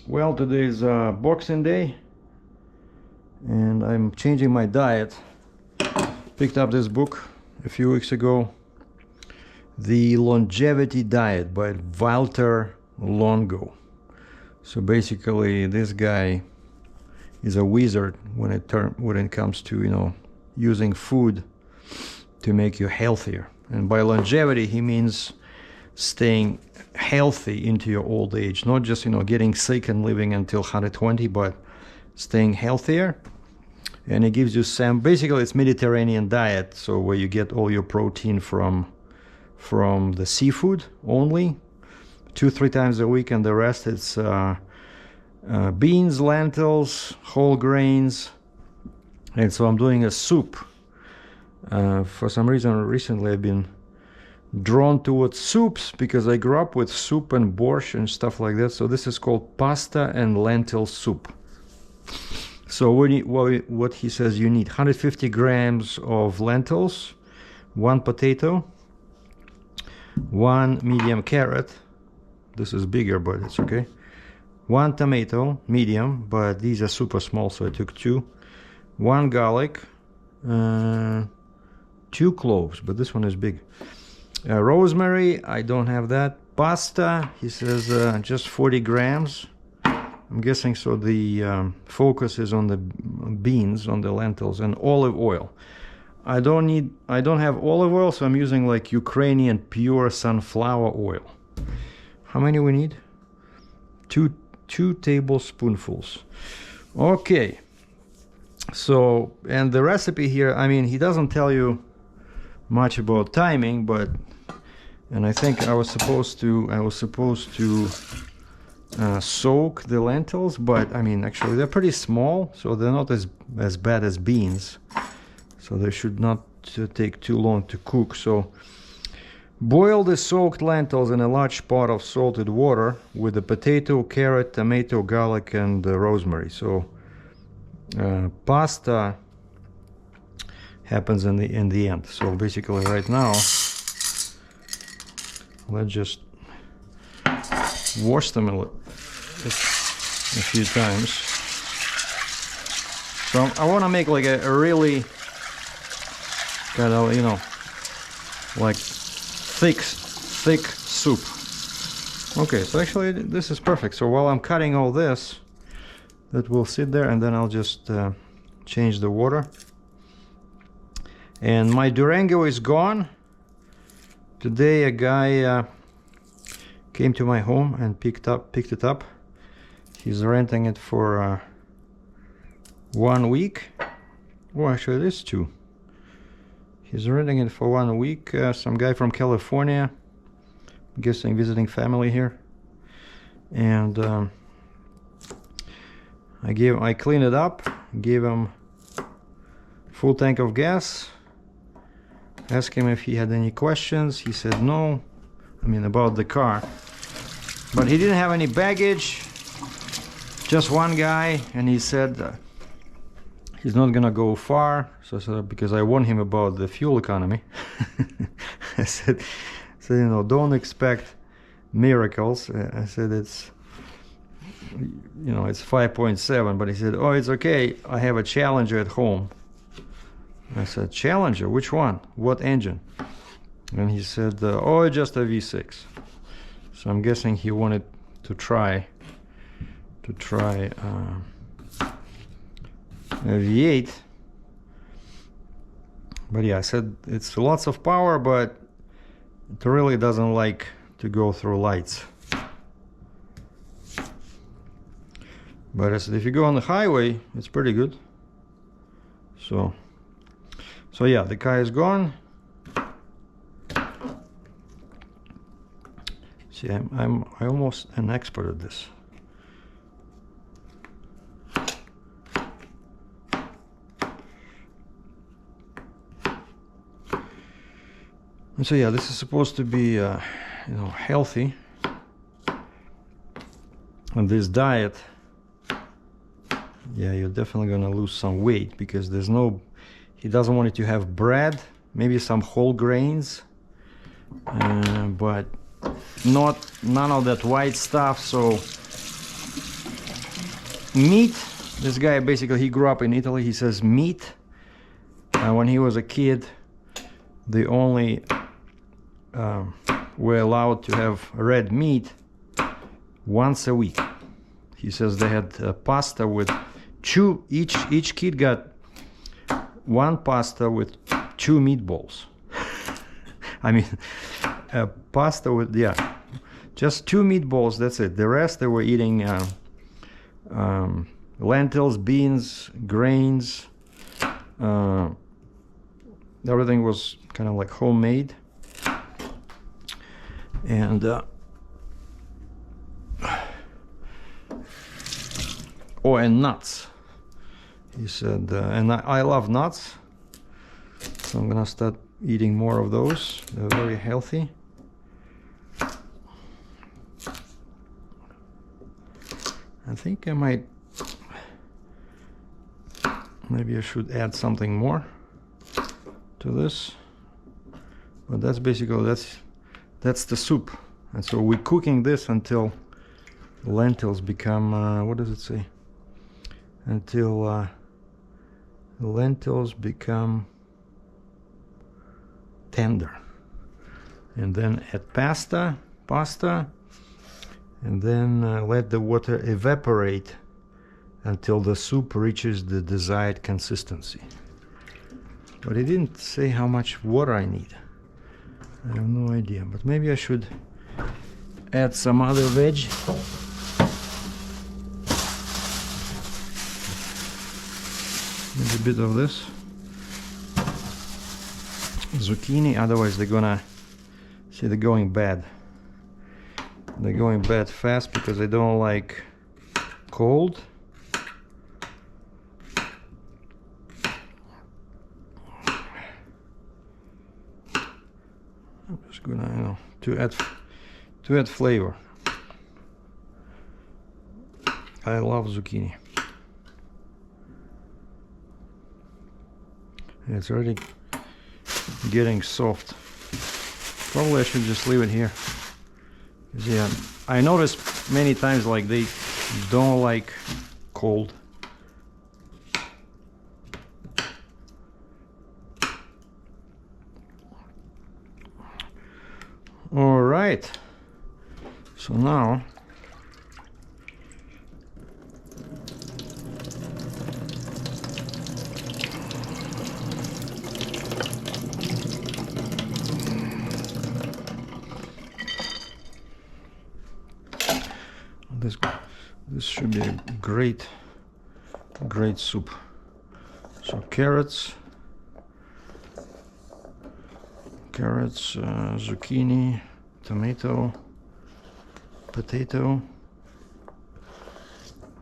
Well, today is Boxing Day and I'm changing my diet. Picked up this book a few weeks ago, The Longevity Diet by Walter Longo. So basically this guy is a wizard when it comes to, you know, using food to make you healthier. And by longevity he means staying healthy into your old age, not just, you know, getting sick and living until 120, but staying healthier. And it gives you some, basically it's Mediterranean diet, so where you get all your protein from the seafood only 2-3 times a week, and the rest it's beans, lentils, whole grains. And so I'm doing a soup. For some reason recently I've been drawn towards soups because I grew up with soup and borscht and stuff like that. So this is called pasta and lentil soup. So what he says you need: 150 grams of lentils, 1 potato, 1 medium carrot. This is bigger, but it's okay. 1 tomato, medium, but these are super small, so I took 2. 1 garlic, 2 cloves, but this one is big. Rosemary, I don't have that. Pasta, he says just 40 grams. I'm guessing so the focus is on the beans, on the lentils, and olive oil. I don't have olive oil, so I'm using like Ukrainian pure sunflower oil. How many we need? 2 tablespoonfuls. Okay. So, and the recipe here, I mean, he doesn't tell you much about timing, but, and I think I was supposed to soak the lentils, but I mean, actually they're pretty small, so they're not as bad as beans, so they should not take too long to cook. So boil the soaked lentils in a large pot of salted water with the potato, carrot, tomato, garlic, and rosemary. So pasta happens in the end. So basically right now let's just wash them a few times. So I want to make like a really kind of, you know, like thick soup. Okay, so actually this is perfect. So while I'm cutting all this, that will sit there, and then I'll just change the water. And my Durango is gone. Today a guy came to my home and picked it up. He's renting it for 1 week. Oh, actually it is 2. He's renting it for 1 week. Some guy from California, I'm guessing visiting family here. And I cleaned it up, gave him full tank of gas, asked him if he had any questions. He said no, I mean about the car, but he didn't have any baggage, just one guy, and he said he's not gonna go far. So because I warned him about the fuel economy, I said, you know, don't expect miracles. I said it's, you know, it's 5.7, but he said, oh, it's okay, I have a Challenger at home. I said, Challenger? Which one? What engine? And he said, oh, just a V6. So I'm guessing he wanted to try a V8. But yeah, I said it's lots of power, but it really doesn't like to go through lights. But I said if you go on the highway, it's pretty good. So yeah, the car is gone. See, I'm almost an expert at this. And so yeah, this is supposed to be you know, healthy. And this diet, yeah, you're definitely gonna lose some weight, because there's no, he doesn't want it to have bread, maybe some whole grains, but none of that white stuff. So meat, this guy basically, he grew up in Italy. He says meat, when he was a kid, they only were allowed to have red meat once a week. He says they had pasta with each kid got one pasta with 2 meatballs. I mean, pasta with, yeah, just 2 meatballs, that's it. The rest they were eating lentils, beans, grains. Everything was kind of like homemade. And oh, and nuts. He said, and I love nuts, so I'm gonna start eating more of those. They're very healthy. I think I might, maybe I should add something more to this, but that's basically, that's the soup. And so we're cooking this until lentils become, what does it say? Until lentils become tender. And then add pasta, and then let the water evaporate until the soup reaches the desired consistency. But it didn't say how much water I need. I have no idea, but maybe I should add some other veg. Maybe a bit of this zucchini, otherwise they're gonna see, they're going bad. They're going bad fast because they don't like cold. I'm just gonna, you know, to add flavor. I love zucchini. It's already getting soft. Probably I should just leave it here. Yeah, I noticed many times like they don't like cold. All right, so now this should be a great soup. So carrots, zucchini, tomato, potato,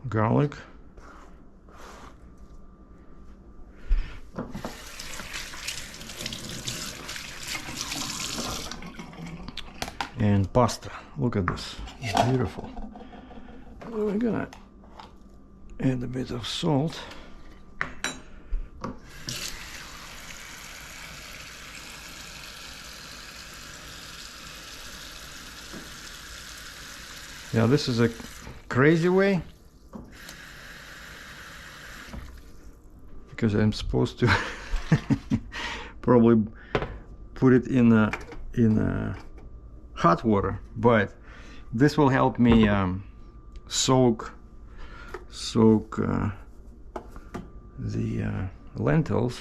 garlic, and pasta. Look at this, it's beautiful. We're gonna add a bit of salt. Yeah, this is a crazy way, because I'm supposed to probably put it in hot water, but this will help me soak the lentils.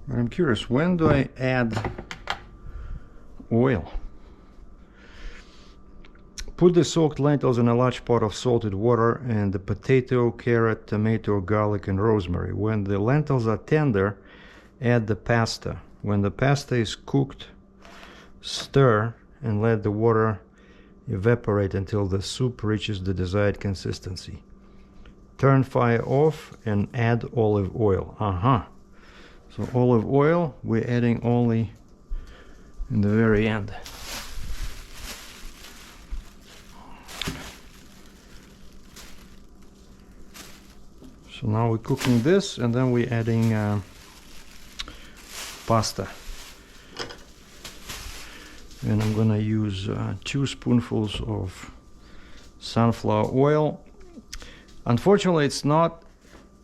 But I'm curious, when do I add oil? Put the soaked lentils in a large pot of salted water and the potato, carrot, tomato, garlic and rosemary. When the lentils are tender, add the pasta. When the pasta is cooked, stir and let the water evaporate until the soup reaches the desired consistency. Turn fire off and add olive oil. So olive oil, we're adding only in the very end. So now we're cooking this, and then we're adding pasta. And I'm gonna use 2 spoonfuls of sunflower oil. Unfortunately, it's not.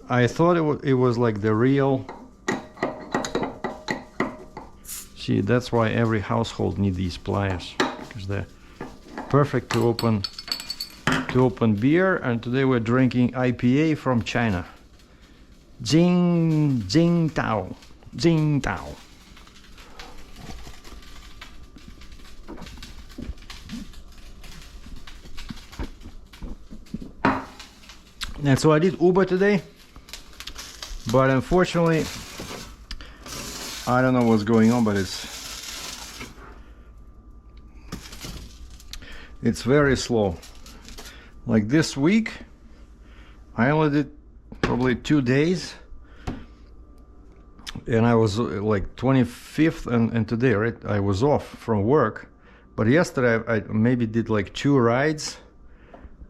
I thought it was like the real. See, that's why every household needs these pliers, because they're perfect to open beer. And today we're drinking IPA from China. Tsingtao. And so I did Uber today, but unfortunately, I don't know what's going on, but it's very slow. Like this week, I only did probably 2 days, and I was like 25th and today, right? I was off from work, but yesterday I maybe did like 2 rides,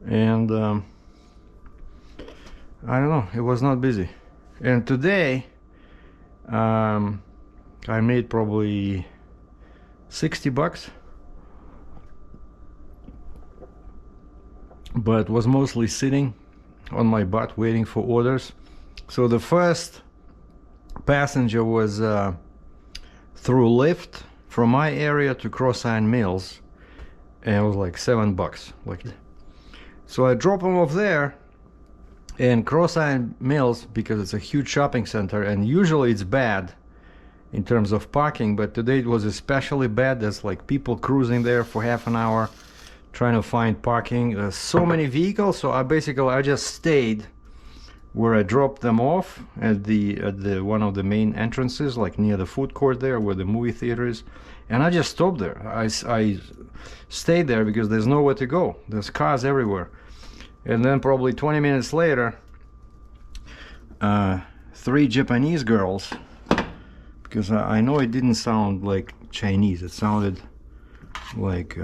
and I don't know, it was not busy. And today I made probably $60, but was mostly sitting on my butt waiting for orders. So the first passenger was through Lyft from my area to Cross-Iron Mills, and it was like $7. So I drop him off there. And Cross-Iron Mills, because it's a huge shopping center, and usually it's bad in terms of parking, but today it was especially bad. There's like people cruising there for half an hour trying to find parking. There's so many vehicles, so I just stayed where I dropped them off at the one of the main entrances, like near the food court there where the movie theater is, and I just stopped there. I stayed there because there's nowhere to go. There's cars everywhere. And then probably 20 minutes later, 3 Japanese girls, because I know it didn't sound like Chinese, it sounded like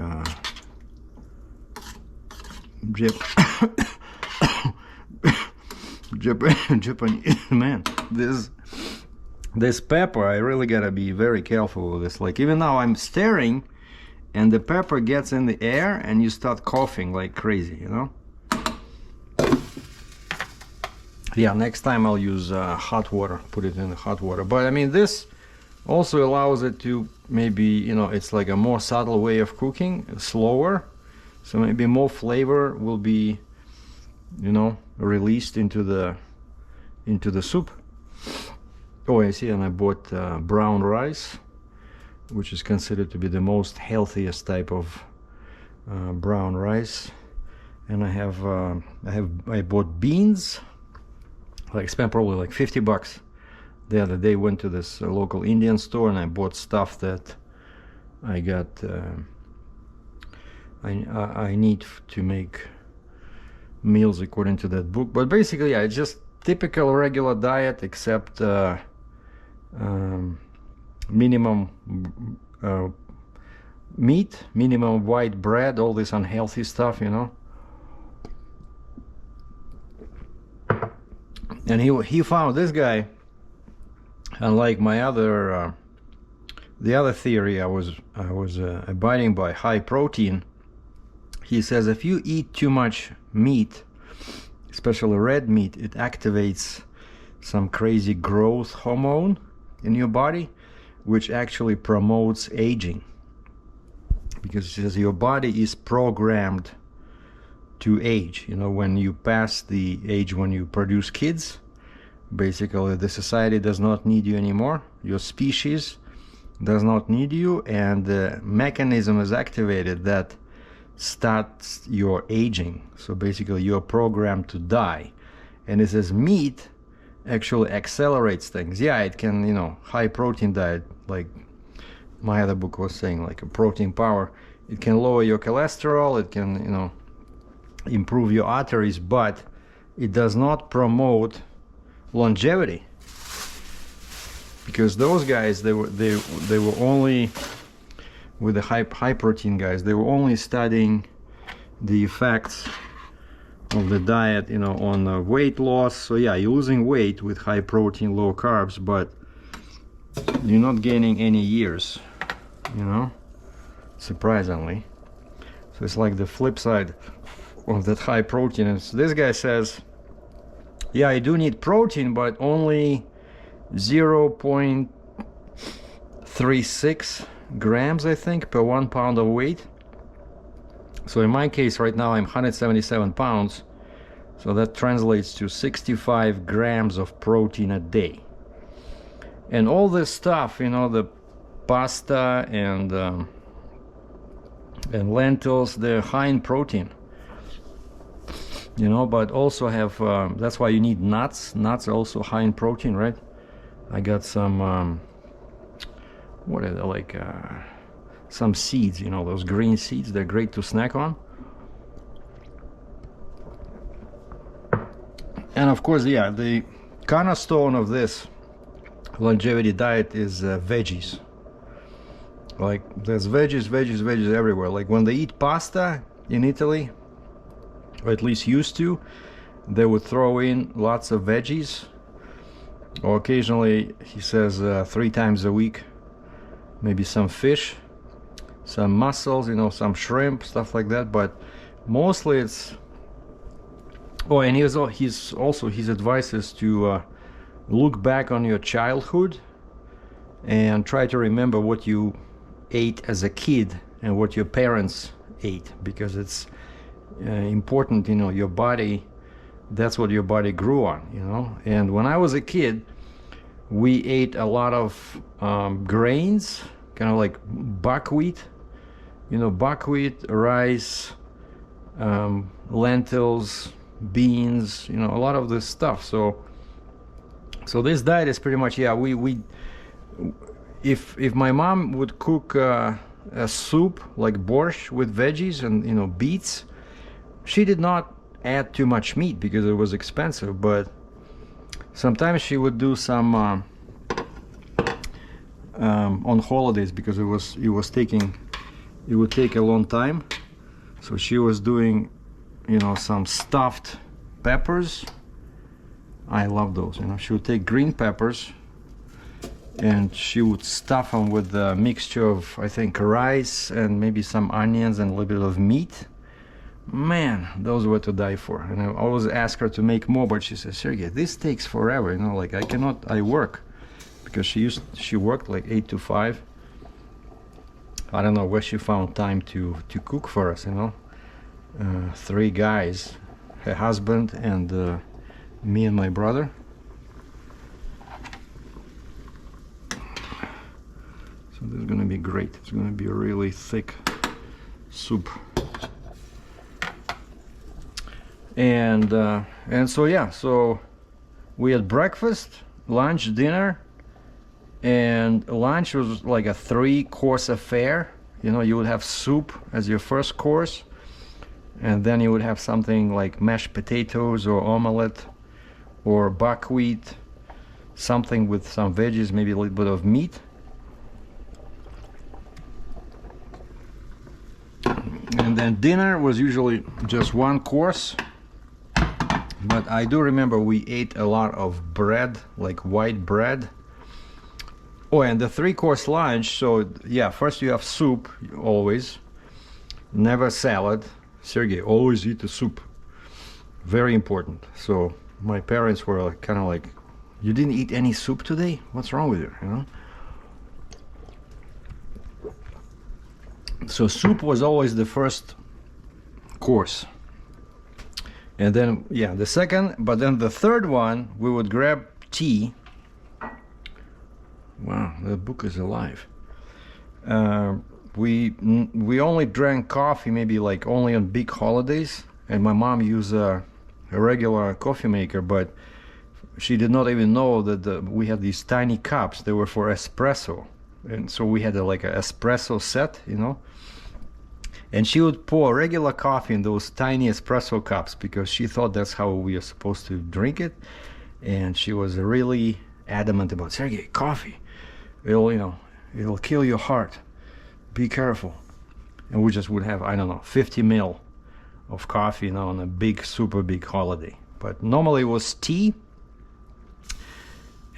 Japanese. Man, this pepper, I really gotta be very careful with this. Like even now I'm staring and the pepper gets in the air and you start coughing like crazy, you know? Yeah, next time I'll use hot water, put it in the hot water. But I mean, this also allows it to maybe, you know, it's like a more subtle way of cooking, slower. So maybe more flavor will be, you know, released into the soup. Oh, I see, and I bought brown rice, which is considered to be the most healthiest type of brown rice. And I bought beans. I spent probably like $50 the other day. Went to this local Indian store and I bought stuff that I got I need to make meals according to that book. But basically, yeah, it's just typical regular diet, except minimum meat, minimum white bread, all this unhealthy stuff, you know. And he found this guy, unlike my other the other theory I was abiding by, high protein. He says if you eat too much meat, especially red meat, it activates some crazy growth hormone in your body, which actually promotes aging, because it says your body is programmed to age. You know, when you pass the age when you produce kids, basically the society does not need you anymore, your species does not need you, and the mechanism is activated that starts your aging. So basically you're programmed to die. And it says meat actually accelerates things. Yeah, it can, you know, high protein diet, like my other book was saying, like a protein power, it can lower your cholesterol, it can, you know, improve your arteries, but it does not promote longevity, because those guys, they were only with the high protein guys. They were only studying the effects of the diet, you know, on weight loss. So yeah, you're losing weight with high protein, low carbs, but you're not gaining any years, you know, surprisingly. So it's like the flip side of that high protein. And so this guy says, yeah, I do need protein, but only 0.36 grams, I think, per 1 pound of weight. So in my case right now I'm 177 pounds, so that translates to 65 grams of protein a day. And all this stuff, you know, the pasta and lentils, they're high in protein, you know, but also have that's why you need nuts. Nuts are also high in protein, right? I got some what are they, like some seeds, you know, those green seeds. They're great to snack on. And of course, yeah, the cornerstone of this longevity diet is veggies. Like there's veggies everywhere. Like when they eat pasta in Italy, or at least used to, they would throw in lots of veggies, or occasionally, he says, 3 times a week, maybe some fish, some mussels, you know, some shrimp, stuff like that. But mostly it's, oh, and his advice is to look back on your childhood and try to remember what you ate as a kid and what your parents ate, because it's important, you know, your body, that's what your body grew on, you know. And when I was a kid, we ate a lot of grains, kind of like buckwheat, you know, buckwheat, rice, lentils, beans, you know, a lot of this stuff. So this diet is pretty much, yeah, if my mom would cook a soup like borscht with veggies and, you know, beets, she did not add too much meat because it was expensive, but sometimes she would do some on holidays, because it would take a long time. So she was doing, you know, some stuffed peppers. I love those, you know. She would take green peppers and she would stuff them with a mixture of, I think, rice and maybe some onions and a little bit of meat. Man, those were to die for. And I always ask her to make more, but she says, Sergey, this takes forever, you know, like I work, because she worked like 8 to 5. I don't know where she found time to cook for us, you know. 3 guys, her husband and me and my brother. So this is gonna be great. It's gonna be a really thick soup. And so yeah, so we had breakfast, lunch, dinner, and lunch was like a 3-course affair. You know, you would have soup as your first course, and then you would have something like mashed potatoes or omelette or buckwheat, something with some veggies, maybe a little bit of meat. And then dinner was usually just 1 course. But I do remember we ate a lot of bread, like white bread. Oh, and the 3-course lunch, so yeah, first you have soup, always. Never salad. Sergey, always eat the soup. Very important. So my parents were kind of like, you didn't eat any soup today? What's wrong with you, you know? So soup was always the first course. And then, yeah, the second, but then the third one, we would grab tea. Wow, the book is alive. We only drank coffee, maybe like only on big holidays. And my mom used a regular coffee maker, but she did not even know that we had these tiny cups. They were for espresso. And so we had like an espresso set, you know. And she would pour regular coffee in those tiny espresso cups because she thought that's how we are supposed to drink it. And she was really adamant about, Sergey, coffee, it'll kill your heart. be careful. And we just would have, I don't know, 50 ml of coffee, you know, on a big, super big holiday. But normally it was tea.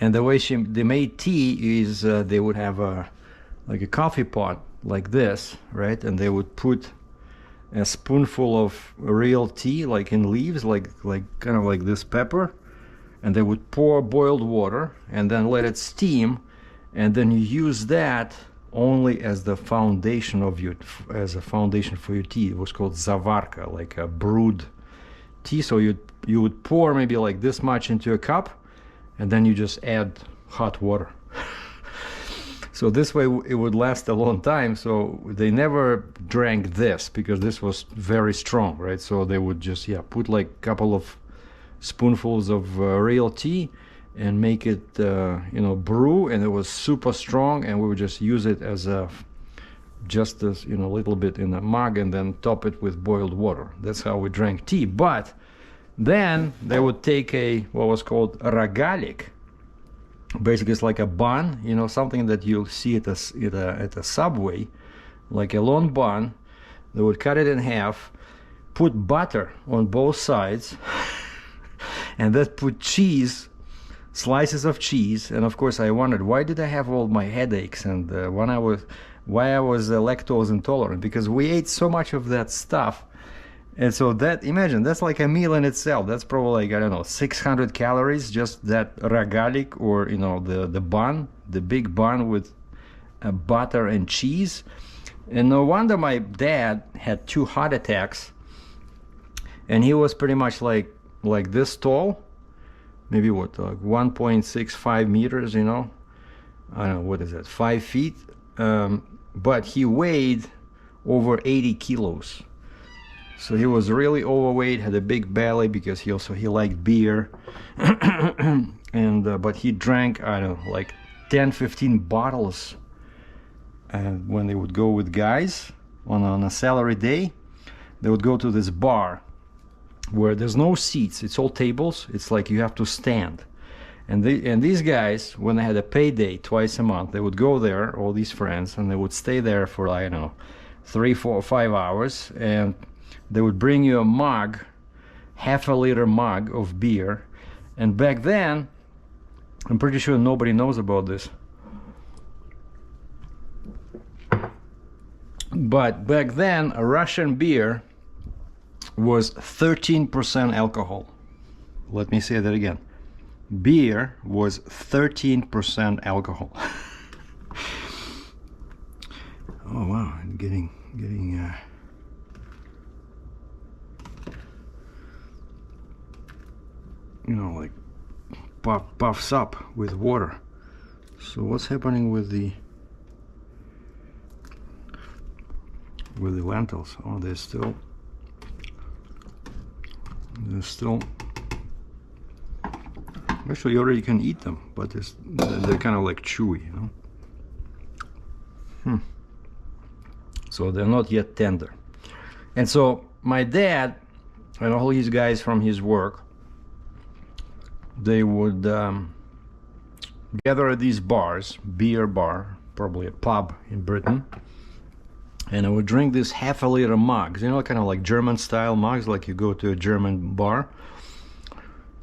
And the way they made tea is they would have like a coffee pot like this, right? And they would put a spoonful of real tea, like in leaves, like kind of like this pepper, and they would pour boiled water and then let it steam, and then you use that only as the foundation of your, as a foundation for your tea. It was called zavarka, like a brewed tea. So you would pour maybe like this much into a cup, and then you just add hot water. So this way it would last a long time. So they never drank this because this was very strong, right? So they would just, yeah, put like a couple of spoonfuls of real tea and make it, you know, brew, and it was super strong, and we would just use it as a, just as, you know, a little bit in a mug, and then top it with boiled water. That's how we drank tea. But then they would take a, what was called a ragalik. Basically, it's like a bun, you know, something that you'll see at a Subway, like a long bun. They would cut it in half, put butter on both sides, and then put cheese, slices of cheese. And of course, I wondered, why did I have all my headaches, and why I was lactose intolerant? Because we ate so much of that stuff. And so that, imagine, that's like a meal in itself. That's probably like, I don't know, 600 calories, just that ragalik, or, you know, the bun, the big bun with butter and cheese. And no wonder my dad had 2 heart attacks, and he was pretty much like this tall, maybe what, like 1.65 meters, you know, I don't know, what is that, 5 feet, but he weighed over 80 kilos. So he was really overweight, had a big belly, because he liked beer, and but he drank, I don't know, like 10-15 bottles. And when they would go with guys on a salary day, they would go to this bar where there's no seats, it's all tables. It's like you have to stand. And these guys, when they had a payday twice a month, they would go there, all these friends, and they would stay there for, I don't know, 3, 4, 5 hours, and they would bring you a mug, half-a-liter mug of beer. And back then, I'm pretty sure nobody knows about this, but back then a Russian beer was 13% alcohol. Let me say that again. Beer was 13% alcohol. Oh wow, getting you know, like puffs up with water. So what's happening with the lentils? Oh, they're still actually, you already can eat them, but they're kind of like chewy, you know. So they're not yet tender. And so my dad and all these guys from his work, they would gather at these bars, beer bar, probably a pub in Britain, and I would drink these half-a-liter mugs, you know, kind of like German-style mugs, like you go to a German bar.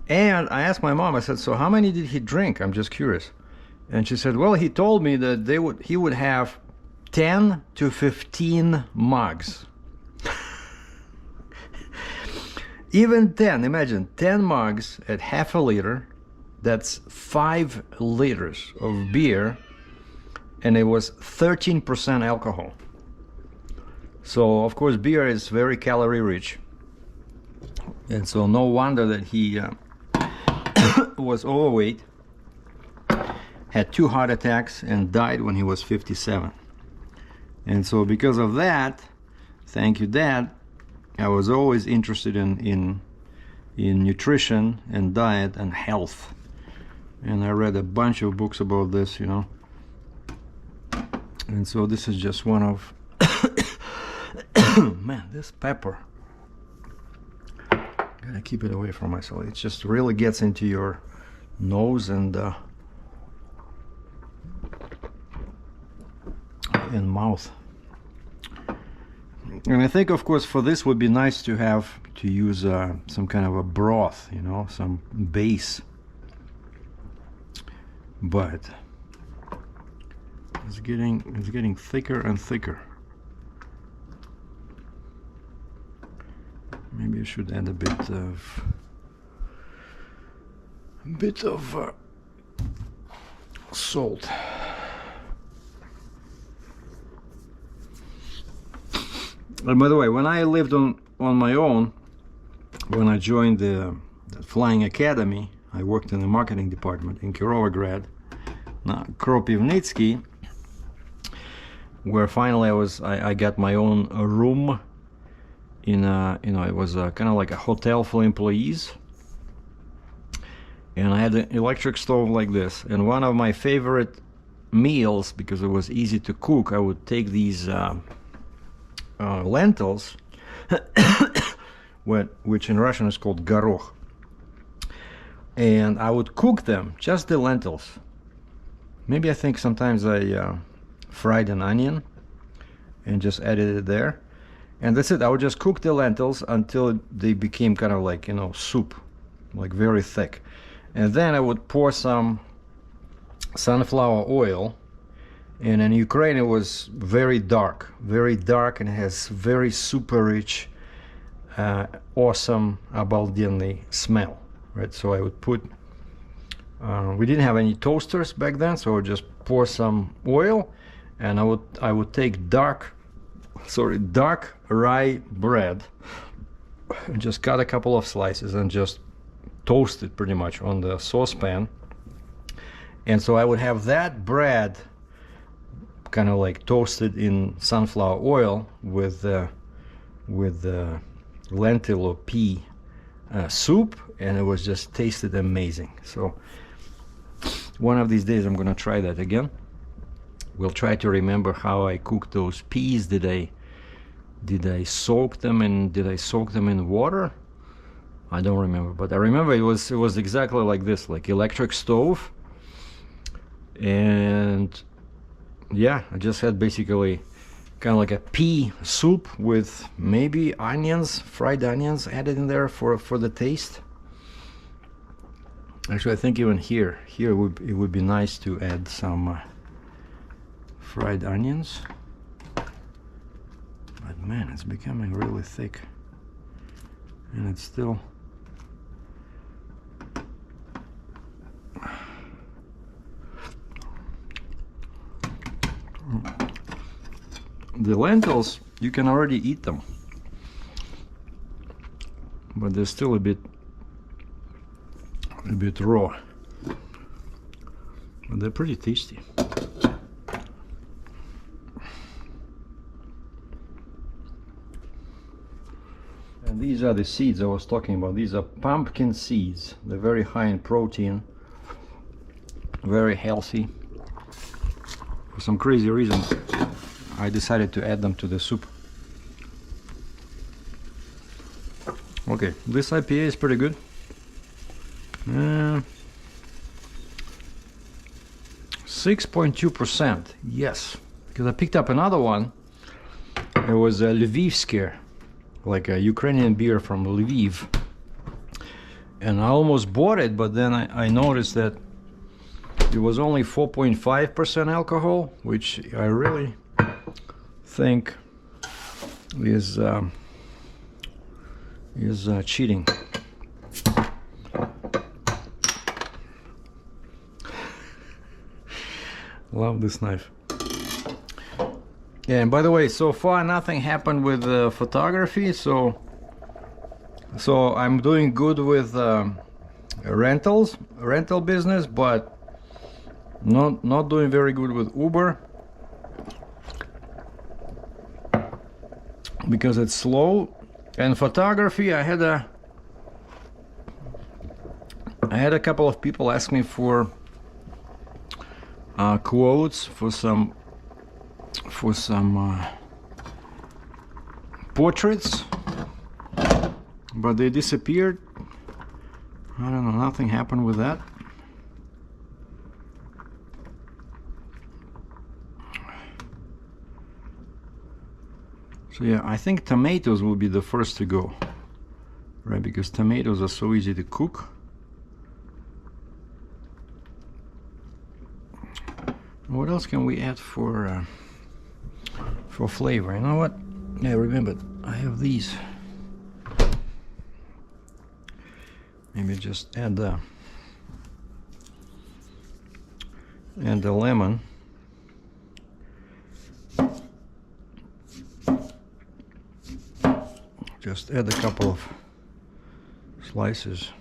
And I asked my mom, I said, so how many did he drink? I'm just curious. And she said, well, he told me that he would have 10 to 15 mugs. Even 10, imagine 10 mugs at half-a-liter, that's 5 liters of beer, and it was 13% alcohol. So of course beer is very calorie rich, and so no wonder that he was overweight, had 2 heart attacks, and died when he was 57. And so because of that, thank you, Dad, I was always interested in nutrition and diet and health, and I read a bunch of books about this, you know. And so this is just one of man, this pepper, gotta keep it away from myself. It just really gets into your nose and mouth. And I think, of course, for this would be nice to have to use some kind of a broth, you know, some base. But it's getting thicker and thicker. Maybe I should add a bit of salt. And by the way, when I lived on my own, when I joined the flying academy, I worked in the marketing department in Kirovograd, Kropivnitsky, where finally I got my own room in it was kind of like a hotel for employees, and I had an electric stove like this. And one of my favorite meals, because it was easy to cook, I would take these lentils, which in Russian is called горох, and I would cook them, just the lentils. Maybe I think sometimes I fried an onion and just added it there, and that's it. I would just cook the lentils until they became kind of like, you know, soup, like very thick, and then I would pour some sunflower oil. And in Ukraine it was very dark, and it has very super rich, awesome обалденный smell, right? So I would put, we didn't have any toasters back then, so I would just pour some oil, and I would take dark rye bread, and just cut a couple of slices and just toast it pretty much on the saucepan. And so I would have that bread kind of like toasted in sunflower oil with lentil or pea soup, and it was just tasted amazing. So one of these days I'm gonna try that again. We'll try to remember how I cooked those peas. Did I soak them in water? I don't remember, but I remember it was exactly like this, like electric stove. And yeah, I just had basically kind of like a pea soup with maybe onions, fried onions added in there for the taste. Actually, I think even here it would be nice to add some fried onions. But man, it's becoming really thick, and it's still. The lentils, you can already eat them, but they're still a bit raw, but they're pretty tasty. And these are the seeds I was talking about. These are pumpkin seeds. They're very high in protein, very healthy. For some crazy reason, I decided to add them to the soup. Okay, this IPA is pretty good. 6.2%, yes, because I picked up another one. It was a Lvivske, like a Ukrainian beer from Lviv, and I almost bought it, but then I noticed that it was only 4.5% alcohol, which I really think is cheating. Love this knife. Yeah, and by the way, so far nothing happened with photography, so I'm doing good with rental business, but not doing very good with Uber, because it's slow. And photography, I had a couple of people ask me for quotes for some portraits, but they disappeared. I don't know, nothing happened with that. So yeah, I think tomatoes will be the first to go, right? Because tomatoes are so easy to cook. What else can we add for flavor? You know what? Yeah, remember, I have these. Maybe just add the lemon. Just add a couple of slices.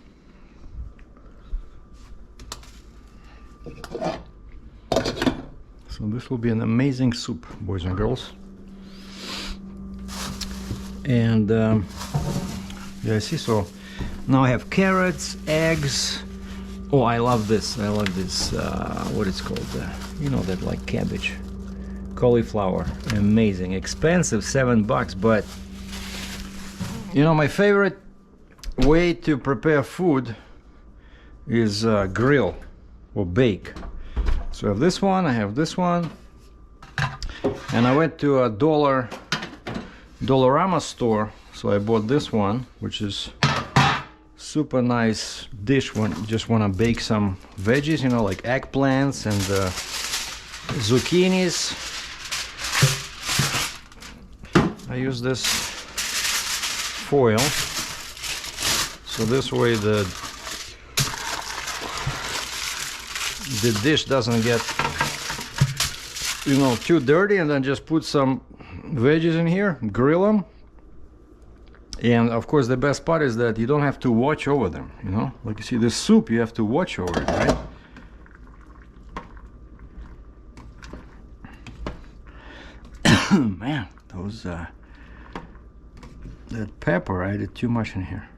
So this will be an amazing soup, boys and girls. And yeah, I see. So now I have carrots, eggs. Oh, I love this. I love this. What it's called? You know, that like cabbage, cauliflower. Amazing, expensive, $7, but you know, my favorite way to prepare food is grill or bake. So I have this one, I have this one, and I went to a Dollarama store, so I bought this one, which is super nice dish when you just want to bake some veggies, you know, like eggplants and zucchinis. I use this foil, so this way the dish doesn't get, you know, too dirty. And then just put some veggies in here, grill them, and of course the best part is that you don't have to watch over them, you know, like you see the soup, you have to watch over it, right? Man, those that pepper, I added too much in here.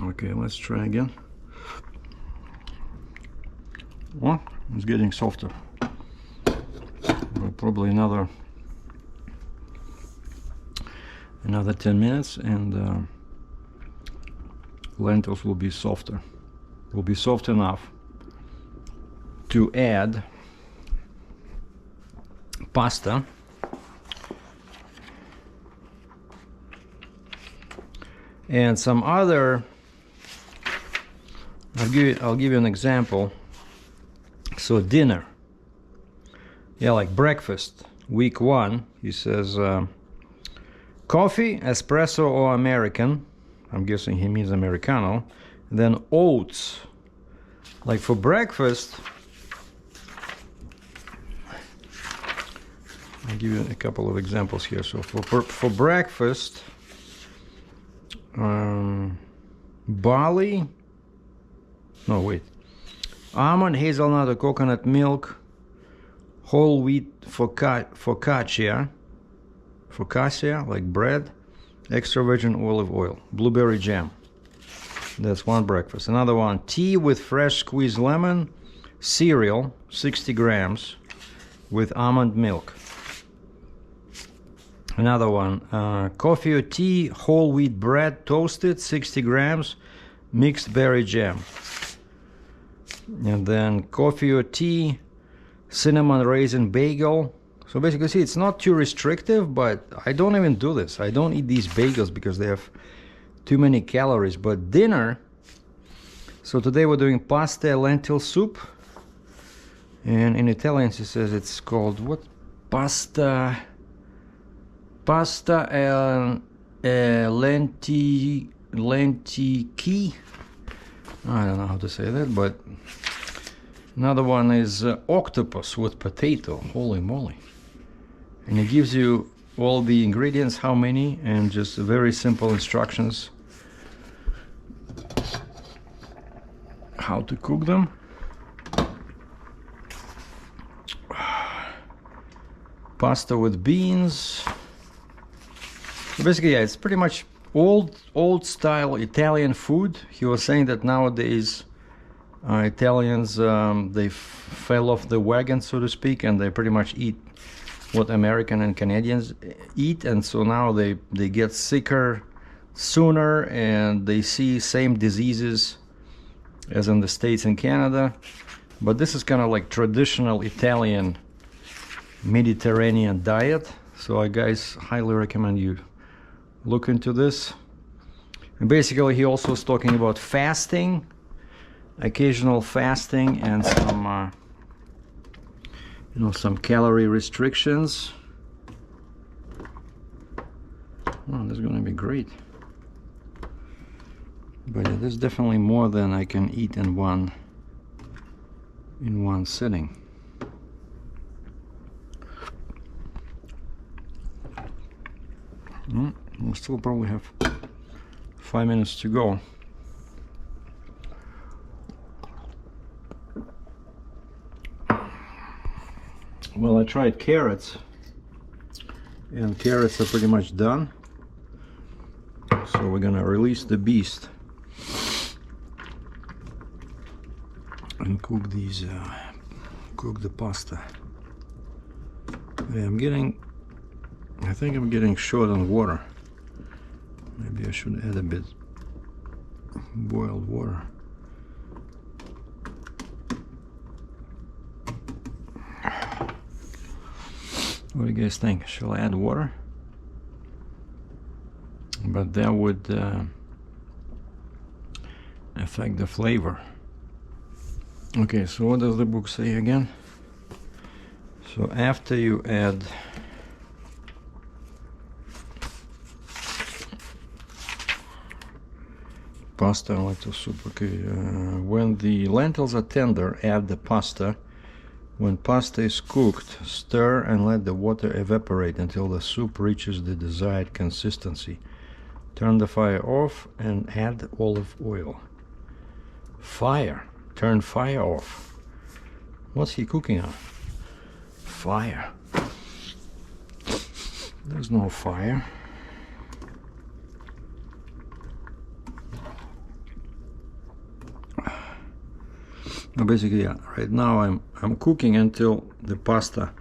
Okay, let's try again. Well, it's getting softer. Well, probably another 10 minutes, and lentils will be softer. Will be soft enough to add pasta. And some other, I'll give you an example. So dinner, yeah, like breakfast, week 1, he says coffee, espresso or American. I'm guessing he means Americano. And then oats. Like for breakfast, I'll give you a couple of examples here. So for breakfast, barley, no wait, almond, hazelnut or coconut milk, whole wheat focaccia, like bread, extra virgin olive oil, blueberry jam. That's one breakfast. Another one, tea with fresh squeezed lemon, cereal 60 grams with almond milk. Another one, coffee or tea, whole wheat bread toasted 60 grams, mixed berry jam. And then coffee or tea, cinnamon raisin bagel. So basically, see, it's not too restrictive, but I don't even do this. I don't eat these bagels because they have too many calories. But dinner, so today we're doing pasta lentil soup, and in Italian it says it's called what? Pasta and lenticchie. I don't know how to say that, but another one is octopus with potato. Holy moly. And it gives you all the ingredients, how many, and just very simple instructions how to cook them. Pasta with beans. So basically, yeah, it's pretty much old style Italian food. He was saying that nowadays Italians they fell off the wagon, so to speak, and they pretty much eat what American and Canadians eat, and so now they get sicker sooner, and they see same diseases as in the States and Canada. But this is kind of like traditional Italian Mediterranean diet. So I guys highly recommend you look into this. And basically he also is talking about fasting, occasional fasting, and some you know, some calorie restrictions. Oh, this is going to be great. But it is definitely more than I can eat in one sitting. We still probably have 5 minutes to go. Well, I tried carrots, and carrots are pretty much done. So we're gonna release the beast and cook these, cook the pasta. Yeah, I think I'm getting short on water. Maybe I should add a bit boiled water. What do you guys think? Shall I add water? But that would affect the flavor. Okay, so what does the book say again? So after you add pasta and lentil soup, okay, when the lentils are tender, add the pasta. When pasta is cooked, stir and let the water evaporate until the soup reaches the desired consistency. Turn the fire off and add olive oil. Fire. Turn fire off. What's he cooking on? Fire. There's no fire. Now basically, yeah, right now I'm cooking until the pasta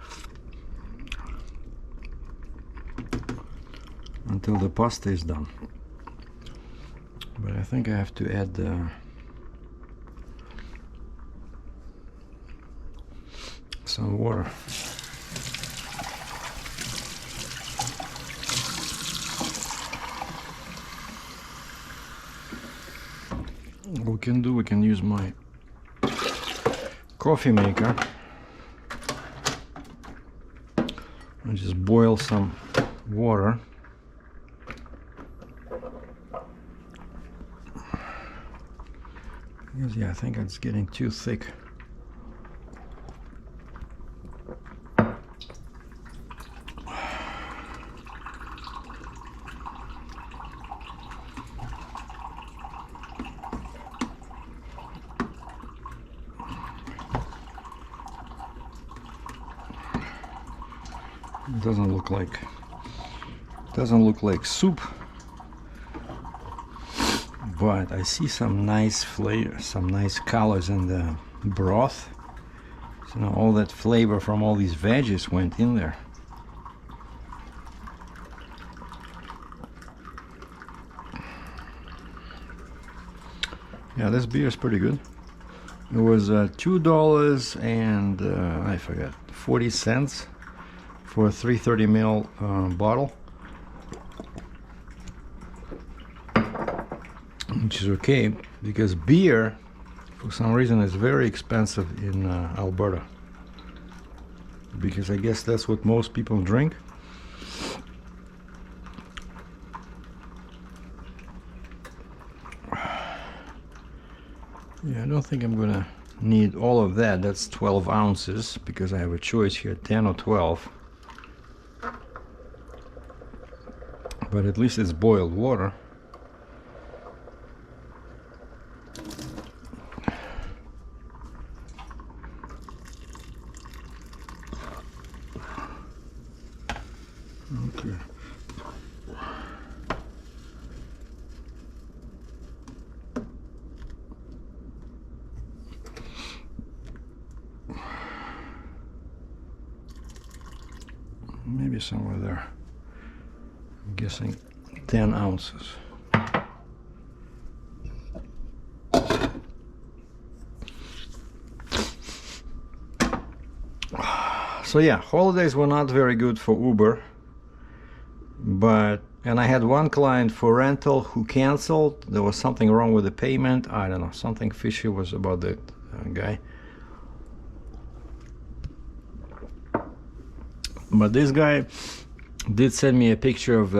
is done. But I think I have to add some water. What we can use my coffee maker and just boil some water. Because yeah, I think it's getting too thick. It doesn't look like soup, but I see some nice flavor, some nice colors in the broth. So now all that flavor from all these veggies went in there. Yeah, this beer is pretty good. It was $2 and I forgot, 40 cents for a 330 ml bottle, which is okay because beer for some reason is very expensive in Alberta, because I guess that's what most people drink. Yeah, I don't think I'm gonna need all of that. That's 12 ounces because I have a choice here, 10 or 12. But at least it's boiled water. Okay. Maybe somewhere there. I'm guessing 10 ounces. So yeah, holidays were not very good for Uber. And I had one client for rental who canceled. There was something wrong with the payment. I don't know, something fishy was about that guy. But this guy did send me a picture of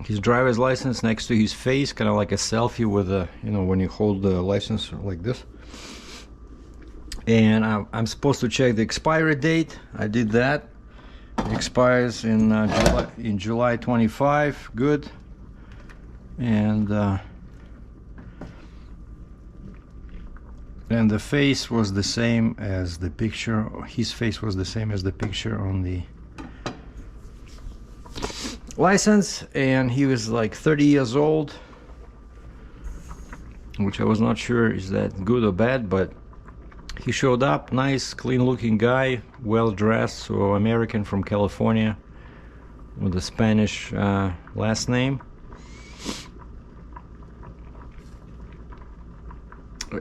his driver's license next to his face, kind of like a selfie with a, you know, when you hold the license like this. And I'm supposed to check the expiry date. I did that. It expires in July 25. Good. And the face was the same as the picture. His face was the same as the picture on the license, and he was like 30 years old, which I was not sure is that good or bad, but he showed up. Nice, clean looking guy, well dressed, so American from California with a Spanish last name.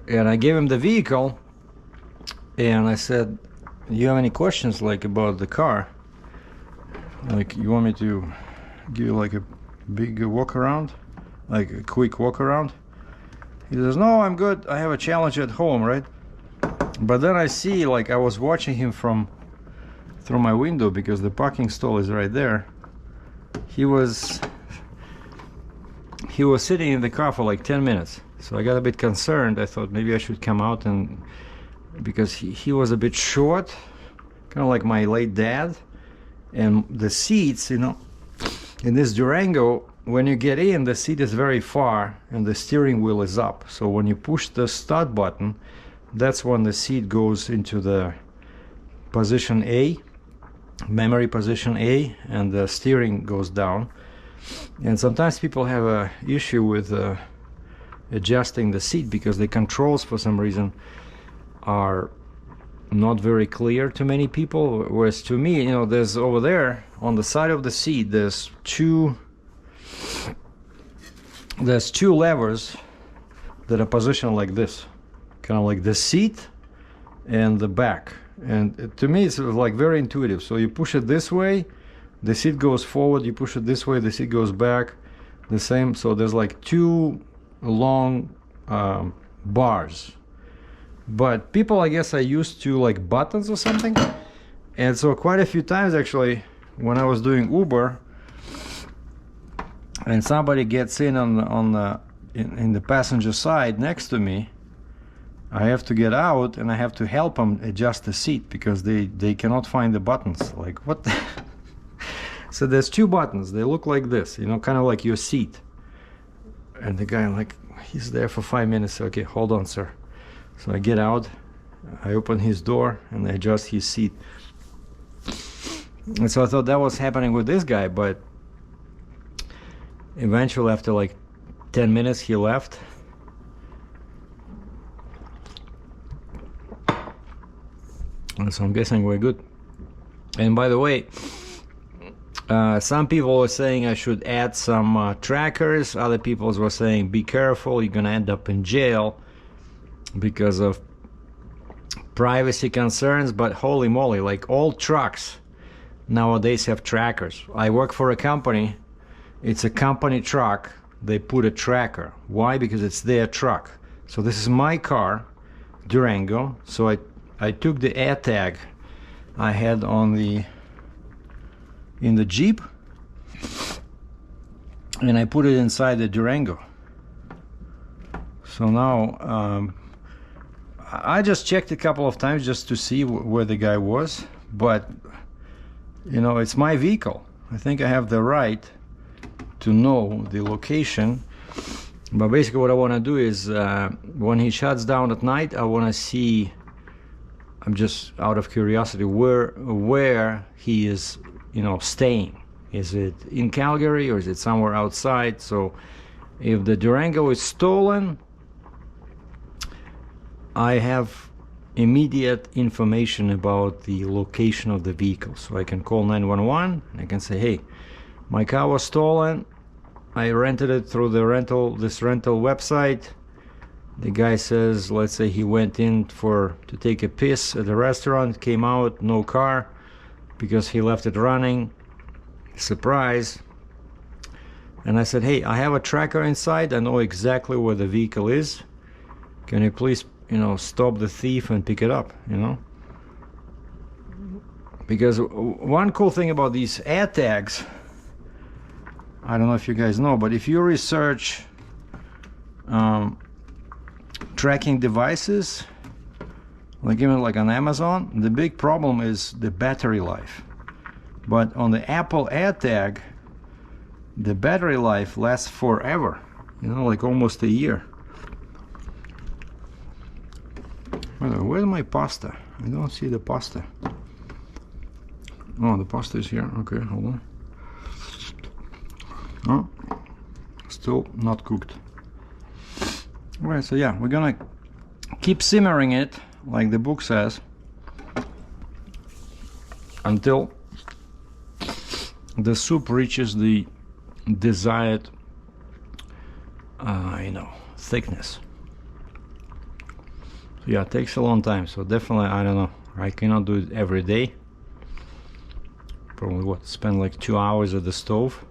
And I gave him the vehicle, and I said, do you have any questions like about the car? Like, you want me to give you like a big walk around, like a quick walk around? He says, no, I'm good, I have a challenge at home, right? But then I see, like, I was watching him through my window because the parking stall is right there. He was sitting in the car for like 10 minutes. So I got a bit concerned. I thought maybe I should come out, and because he was a bit short, kind of like my late dad. And the seats, you know, in this Durango, when you get in, the seat is very far and the steering wheel is up. So when you push the start button, that's when the seat goes into the position A, memory position A, and the steering goes down. And sometimes people have a issue with adjusting the seat because the controls for some reason are not very clear to many people, whereas to me, you know, there's over there on the side of the seat, there's two levers that are positioned like this, kind of like the seat and the back. And to me it's like very intuitive. So you push it this way, the seat goes forward, you push it this way, the seat goes back, the same. So there's like two long bars, but people, I guess, are used to like buttons or something. And so quite a few times actually when I was doing Uber and somebody gets in on the passenger side next to me, I have to get out and I have to help them adjust the seat because they cannot find the buttons. Like, what the So there's two buttons, they look like this, you know, kind of like your seat. And the guy, like, he's there for 5 minutes. Okay, hold on, sir. So I get out, I open his door, and I adjust his seat. And so I thought that was happening with this guy, but eventually after like 10 minutes he left. And so I'm guessing we're good. And by the way, some people were saying I should add some trackers. Other people were saying be careful, you're gonna end up in jail because of privacy concerns. But holy moly, like, all trucks nowadays have trackers. I work for a company, it's a company truck, they put a tracker. Why? Because it's their truck. So this is my car, Durango. So I took the air tag I had in the Jeep and I put it inside the Durango. So now I just checked a couple of times just to see where the guy was, but you know, it's my vehicle. I think I have the right to know the location. But basically what I want to do is when he shuts down at night, I want to see, I'm just out of curiosity, where he is, you know, staying. Is it in Calgary or is it somewhere outside? So if the Durango is stolen, I have immediate information about the location of the vehicle. So I can call 911 and I can say, hey, my car was stolen. I rented it through this rental website. The guy says, let's say he went in to take a piss at the restaurant, came out, no car. because he left it running. Surprise. And I said, hey, I have a tracker inside. I know exactly where the vehicle is. Can you please, you know, stop the thief and pick it up, you know? Because one cool thing about these ad tags, I don't know if you guys know, but if you research tracking devices, like even like on Amazon, the big problem is the battery life. But on the Apple ad tag, the battery life lasts forever, you know, like almost a year. Where's my pasta? I don't see the pasta. Oh, the pasta is here. Okay, hold on. Oh, still not cooked. Alright, so yeah, we're gonna keep simmering it, like the book says, until the soup reaches the desired, you know, thickness. So yeah, it takes a long time. So definitely, I don't know, I cannot do it every day. Probably what, spend like 2 hours at the stove.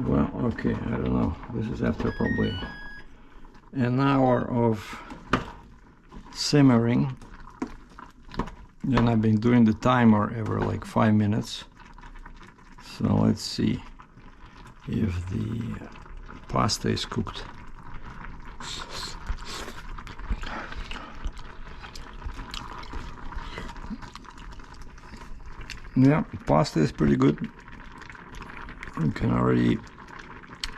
Well, okay, I don't know. This is after probably an hour of simmering. Then I've been doing the timer every like 5 minutes. So let's see if the pasta is cooked. Yeah, pasta is pretty good. You can already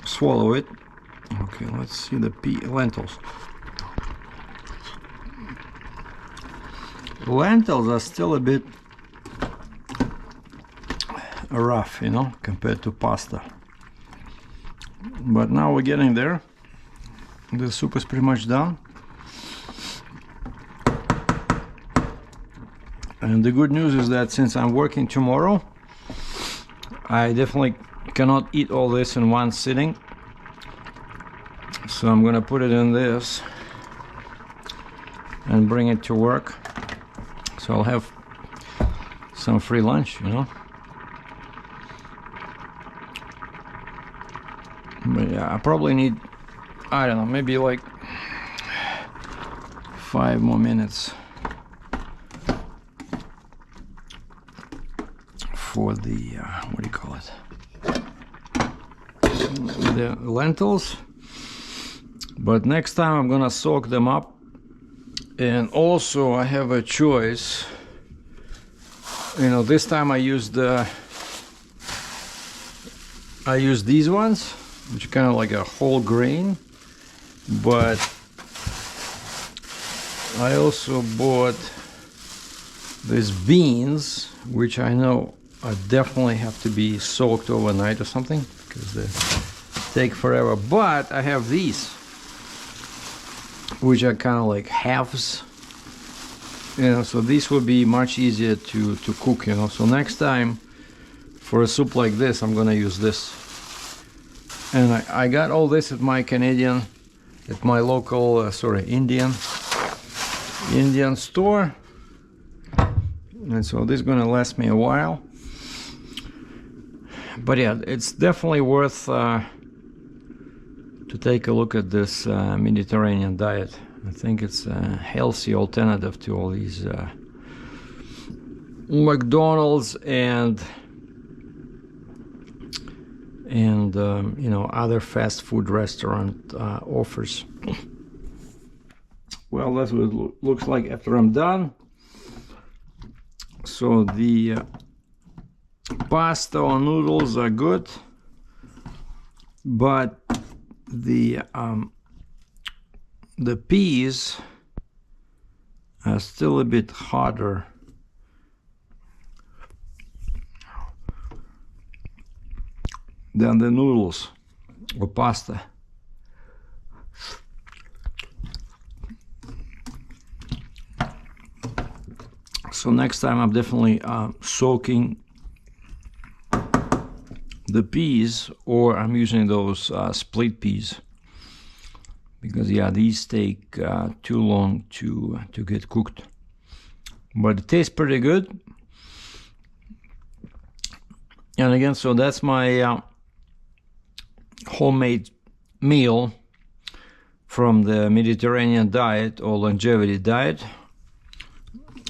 swallow it. Okay, let's see the lentils. Lentils are still a bit rough, you know, compared to pasta. But now we're getting there. The soup is pretty much done. And the good news is that since I'm working tomorrow, I definitely cannot eat all this in one sitting. So I'm gonna put it in this and bring it to work. So I'll have some free lunch, you know. But yeah, I probably need, I don't know, maybe like 5 more minutes for the, what do you call it? The lentils. But next time I'm gonna soak them up. And also I have a choice. You know, this time I used these ones, which are kind of like a whole grain. But I also bought these beans, which I know I definitely have to be soaked overnight or something, because they take forever. But I have these, which are kind of like halves, you know, so these will be much easier to cook, you know. So next time for a soup like this, I'm gonna use this. And I got all this at my local, Indian store. And so this is gonna last me a while. But yeah, it's definitely worth to take a look at this Mediterranean diet. I think it's a healthy alternative to all these McDonald's and you know, other fast food restaurant offers. Well, that's what it looks like after I'm done. So the pasta or noodles are good, but the peas are still a bit harder. Than the noodles or pasta. So next time I'm definitely soaking the peas, or I'm using those split peas, because yeah, these take too long to get cooked. but it tastes pretty good. And again, so that's my homemade meal from the Mediterranean diet or longevity diet,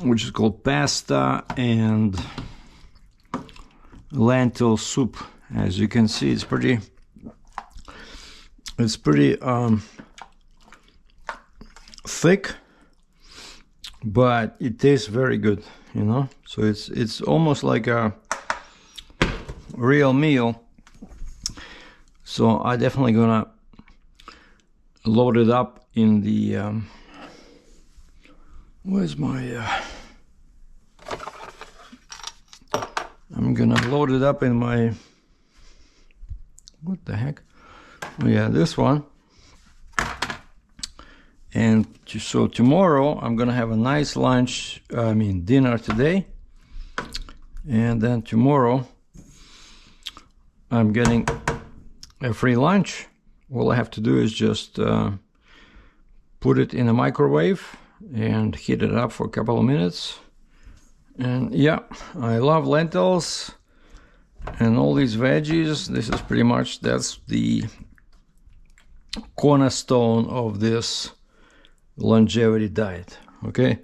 which is called pasta and lentil soup. As you can see, it's pretty thick, but it tastes very good, you know. So it's almost like a real meal. So I definitely gonna load it up in the where's my I'm gonna load it up in my, what the heck, oh yeah, this one. And so tomorrow I'm gonna have a nice lunch, dinner today, and then tomorrow I'm getting a free lunch. All I have to do is just put it in a microwave and heat it up for a couple of minutes. And yeah, I love lentils and all these veggies. This is pretty much, that's the cornerstone of this longevity diet. Okay,